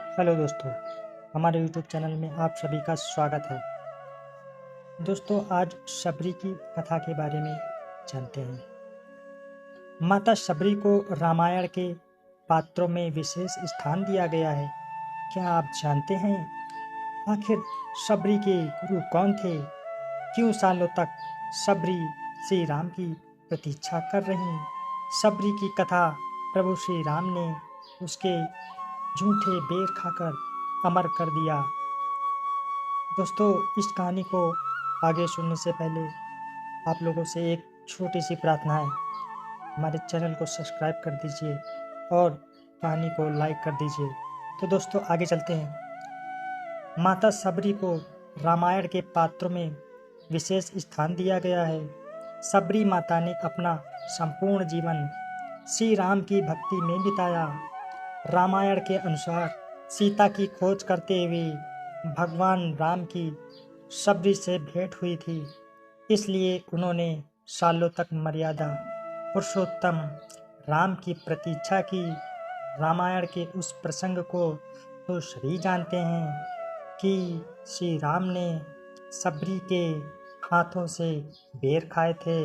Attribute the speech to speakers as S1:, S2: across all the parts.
S1: Hello दोस्तों, हमारे YouTube channel में आप सभी का स्वागत है। दोस्तों, आज शबरी की कथा के बारे में जानते हैं। माता शबरी को रामायण के पात्रों में विशेष स्थान दिया गया है। क्या आप जानते हैं आखिर शबरी के गुरु कौन थे? क्यों सालों तक शबरी श्री राम की प्रतीक्षा कर रही? शबरी की कथा प्रभु श्री राम ने उसके झूठे बेर खाकर अमर कर दिया। दोस्तों, इस कहानी को आगे सुनने से पहले आप लोगों से एक छोटी सी प्रार्थना है। हमारे चैनल को सब्सक्राइब कर दीजिए और कहानी को लाइक कर दीजिए। तो दोस्तों, आगे चलते हैं। माता शबरी को रामायण के पात्रों में विशेष स्थान दिया गया है। शबरी माता ने अपना संपूर्ण जीवन श्री राम की भक्ति में बिताया। रामायण के अनुसार सीता की खोज करते हुए भगवान राम की शबरी से भेंट हुई थी, इसलिए उन्होंने सालों तक मर्यादा पुरुषोत्तम राम की प्रतीक्षा की। रामायण के उस प्रसंग को तो सभी जानते हैं कि श्री राम ने शबरी के हाथों से बेर खाए थे।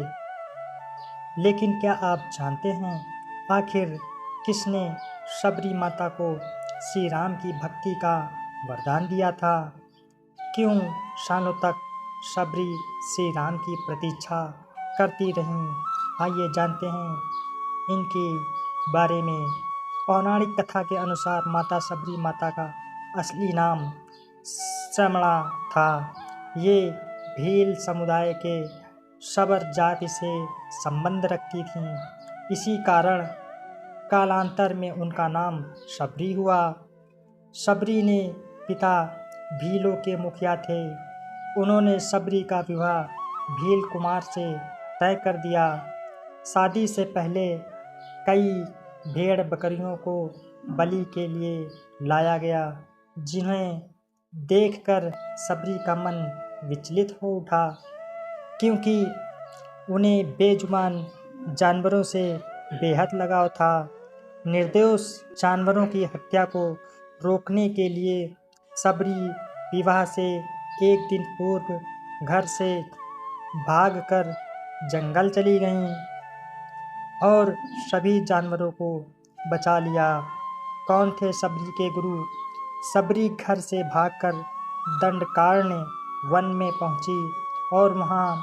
S1: लेकिन क्या आप जानते हैं आखिर किसने शबरी माता को श्री राम की भक्ति का वरदान दिया था? क्यों सालों तक शबरी श्री राम की प्रतीक्षा करती रहीं? आइए जानते हैं इनके बारे में। पौराणिक कथा के अनुसार माता शबरी माता का असली नाम श्यामला था। ये भील समुदाय के शबर जाति से संबंध रखती थीं। इसी कारण कालांतर में उनका नाम शबरी हुआ। शबरी ने पिता भीलों के मुखिया थे। उन्होंने शबरी का विवाह भील कुमार से तय कर दिया। शादी से पहले कई भेड़ बकरियों को बलि के लिए लाया गया, जिन्हें देखकर शबरी का मन विचलित हो उठा, क्योंकि उन्हें बेजुबान जानवरों से बेहद लगाव था। निर्दोष जानवरों की हत्या को रोकने के लिए शबरी विवाह से एक दिन पूर्व घर से भागकर जंगल चली गईं और सभी जानवरों को बचा लिया। कौन थे शबरी के गुरु? शबरी घर से भागकर दंडकारण्य वन में पहुंची और वहां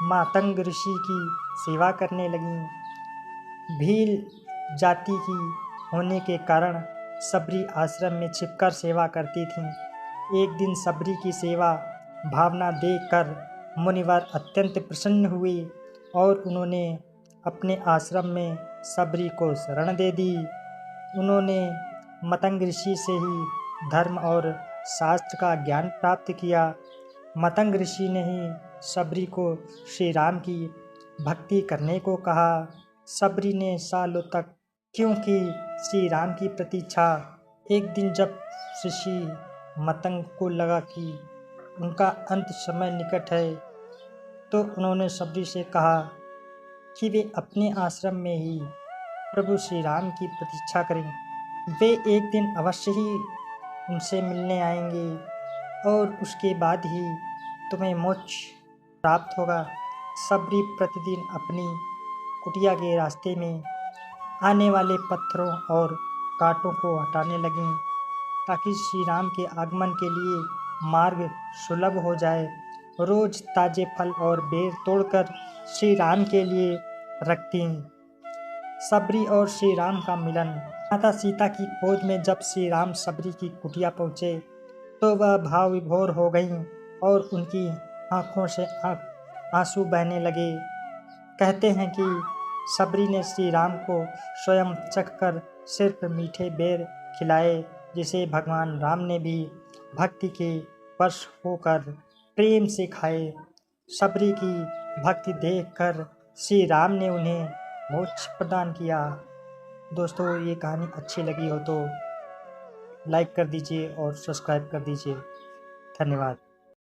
S1: मातंग ऋषि की सेवा करने लगीं। भील जाति की होने के कारण शबरी आश्रम में छिपकर सेवा करती थीं। एक दिन शबरी की सेवा भावना देखकर मुनिवर अत्यंत प्रसन्न हुए और उन्होंने अपने आश्रम में शबरी को शरण दे दी। उन्होंने मतंग ऋषि से ही धर्म और शास्त्र का ज्ञान प्राप्त किया। मतंग ऋषि ने ही शबरी को श्री राम की भक्ति करने को कहा। शबरी ने सालों तक क्योंकि श्री राम की प्रतीक्षा। एक दिन जब ऋषि मतंग को लगा कि उनका अंत समय निकट है, तो उन्होंने शबरी से कहा कि वे अपने आश्रम में ही प्रभु श्री राम की प्रतीक्षा करें। वे एक दिन अवश्य ही उनसे मिलने आएंगे और उसके बाद ही तुम्हें मोक्ष प्राप्त होगा। शबरी प्रतिदिन अपनी कुटिया के रास्ते में आने वाले पत्थरों और कांटों को हटाने लगीं, ताकि श्री राम के आगमन के लिए मार्ग सुलभ हो जाए। रोज ताजे फल और बेर तोड़कर श्री राम के लिए रखती। शबरी और श्री राम का मिलन। माता सीता की खोज में जब श्री राम शबरी की कुटिया पहुँचे, तो वह भाव विभोर हो गईं और उनकी आंखों से आंसू बहने लगे। कहते हैं कि शबरी ने श्री राम को स्वयं चखकर सिर्फ मीठे बेर खिलाए, जिसे भगवान राम ने भी भक्ति के वश होकर प्रेम से खाए। शबरी की भक्ति देखकर श्री राम ने उन्हें मोक्ष प्रदान किया। दोस्तों, ये कहानी अच्छी लगी हो तो लाइक कर दीजिए और सब्सक्राइब कर दीजिए। धन्यवाद।